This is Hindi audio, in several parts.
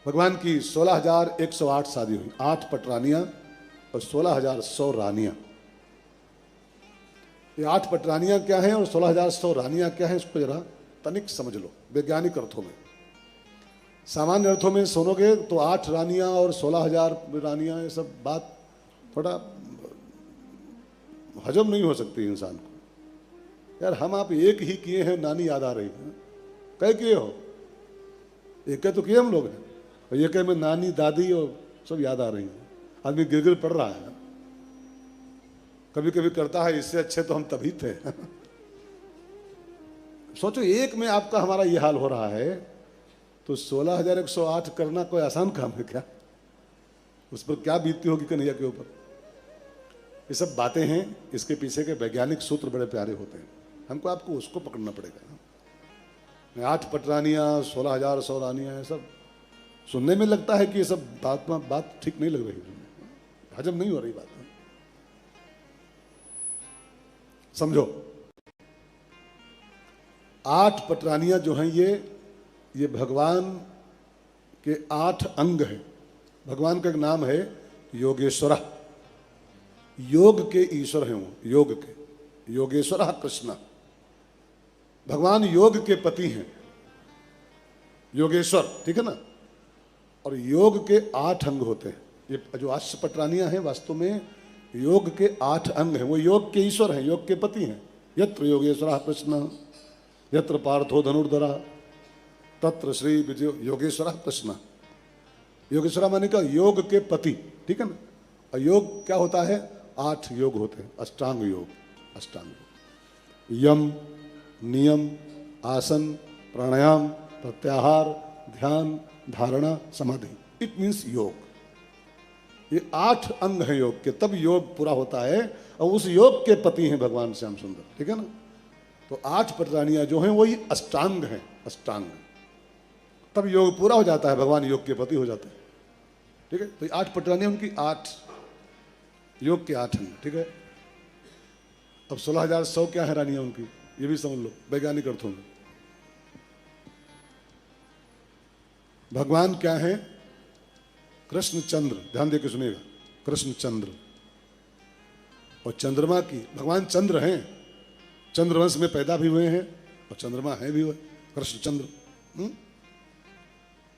भगवान की 16,108 शादी हुई, 8 पटरानियां और 16,100 रानियां। ये 8 पटरानियां क्या हैं और 16,100 रानियां क्या हैं, इसको जरा तनिक समझ लो वैज्ञानिक अर्थों में। सामान्य अर्थों में सुनोगे तो 8 रानियां और 16,000 रानियां, ये सब बात थोड़ा हजम नहीं हो सकती इंसान को। यार हम आप एक ही किए हैं, नानी याद आ रही है, कई किए हो, एक तो किए हम लोग हैं, और ये कहे में नानी दादी और सब याद आ रही हैं। आदमी गिर गिर पड़ रहा है, कभी कभी करता है इससे अच्छे तो हम तभी थे। सोचो एक में आपका हमारा ये हाल हो रहा है, तो 16,108 करना कोई आसान काम है क्या? उस पर क्या बीतती होगी कन्हैया के ऊपर। ये सब बातें हैं, इसके पीछे के वैज्ञानिक सूत्र बड़े प्यारे होते हैं, हमको आपको उसको पकड़ना पड़ेगा। 8 पटरानियां 16,100 रानियां, ये सब सुनने में लगता है कि ये सब बात ठीक नहीं लग रही, हजम नहीं हो रही बात। समझो 8 पटरानियां जो हैं ये भगवान के 8 अंग हैं। भगवान का एक नाम है योगेश्वरा, योग के ईश्वर हैं वो, योग के योगेश्वरा कृष्ण। भगवान योग के पति हैं, योगेश्वर, ठीक है ना। और योग के 8 अंग होते हैं। ये जो 8 पटरानियां हैं वास्तव में योग के 8 अंग हैं, वो योग के ईश्वर हैं, योग के पति हैं। यत्र योगेश्वरः कृष्ण यत्र पार्थो धनुर्धरा तत्र श्री विजय योगेश्वरः कृष्ण। योगेश्वरा माने का योग के पति, ठीक है ना। और योग क्या होता है, 8 योग होते हैं, अष्टांग योग। अष्टांग योग यम, नियम, आसन, प्राणायाम, प्रत्याहार, ध्यान, धारणा, समाधि, इट मीन्स योग। ये 8 अंग हैं योग के, तब योग पूरा होता है। और उस योग के पति हैं भगवान श्याम सुंदर, ठीक है ना। तो 8 पटरानियां जो हैं वही अष्टांग हैं, अष्टांग। तब योग पूरा हो जाता है, भगवान योग के पति हो जाते हैं, ठीक है। तो 8 पटरानियां उनकी 8 योग के 8 अंग, ठीक है। अब 16,100 क्या है रानियां उनकी, ये भी समझ लो वैज्ञानिक अर्थों में। भगवान क्या है, कृष्ण चंद्र, ध्यान दे के सुनिएगा, कृष्ण चंद्र। और चंद्रमा की, भगवान चंद्र हैं, चंद्रवंश में पैदा भी हुए हैं और चंद्रमा है भी हुए, कृष्ण चंद्र।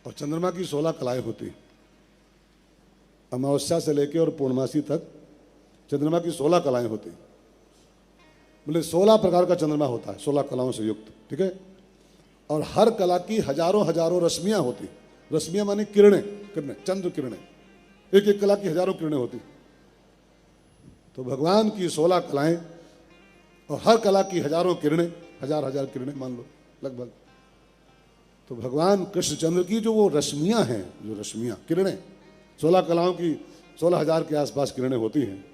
और चंद्रमा की 16 कलाएं होती, अमावस्या से लेकर और पूर्णमासी तक चंद्रमा की 16 कलाएं होती। बोले 16 प्रकार का चंद्रमा होता है, 16 कलाओं से युक्त, ठीक है। और हर कला की हजारों हजारों रश्मियां होती। रश्मियां माने किरणें, किरणें, चंद्र किरणें, एक एक कला की हजारों किरणें होती। तो भगवान की 16 कलाएं और हर कला की हजारों किरणें, हजार हजार किरणें मान लो लगभग। तो भगवान कृष्णचंद्र की जो वो रश्मियां हैं, जो रश्मियां किरणें, 16 कलाओं की 16,000 के आसपास किरणें होती हैं,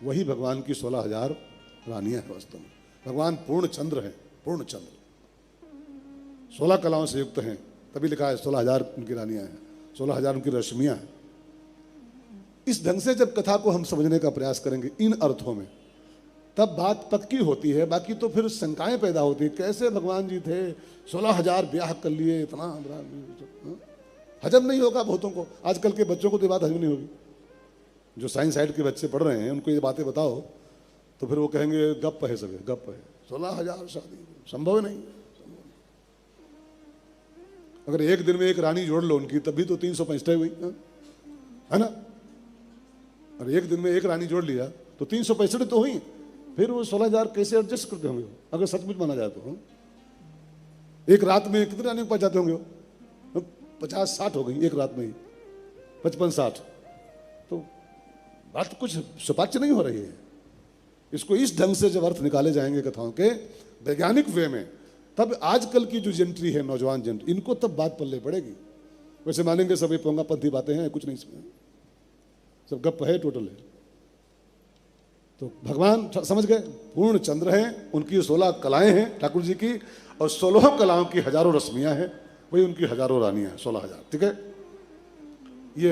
वही भगवान की 16,000 रानियां हैं वास्तव में। भगवान पूर्ण चंद्र हैं, पूर्ण चंद्र, 16 कलाओं से युक्त हैं, तभी लिखा है 16,000 उनकी रानियां हैं, 16,000 उनकी रश्मियां हैं। इस ढंग से जब कथा को हम समझने का प्रयास करेंगे इन अर्थों में, तब बात पक्की होती है। बाकी तो फिर शंकाएं पैदा होती है, कैसे भगवान जी थे, 16,000 ब्याह कर लिए, इतना हजम नहीं होगा बहुतों को। आजकल के बच्चों को तो बात हजम नहीं होगी। जो साइंस साइड के बच्चे पढ़ रहे हैं उनको ये बातें बताओ तो फिर वो कहेंगे गप है, सब गप है, 16,000 शादी संभव नहीं। अगर एक दिन में एक रानी जोड़ लो उनकी, तभी तो 365 हुई, है ना। और एक दिन में एक रानी जोड़ लिया तो 365 तो हुई। फिर वो 16,000 कैसे एडजस्ट करते होंगे अगर सचमुच माना जाए तो। एक रात में कितने रानी पास जाते होंगे, 50-60 हो गई एक रात में ही, 55-60। तो बात कुछ सुपाच्य नहीं हो रही है। इसको इस ढंग से जब अर्थ निकाले जाएंगे कथाओं के वैज्ञानिक वे में, तब आजकल की जो जेंट्री है, नौजवान जेंट्री, इनको तब बात पल्ले पड़ेगी। वैसे मानेंगे सभी पोंगापंथी बातें हैं, कुछ नहीं इसमें, सब गप है, टोटल है। तो भगवान समझ गए, पूर्ण चंद्र हैं, उनकी 16 कलाएं हैं ठाकुर जी की, और 16 कलाओं की हजारों रश्मियां हैं, वही उनकी हजारों रानियां हैं, 16,000, ठीक है।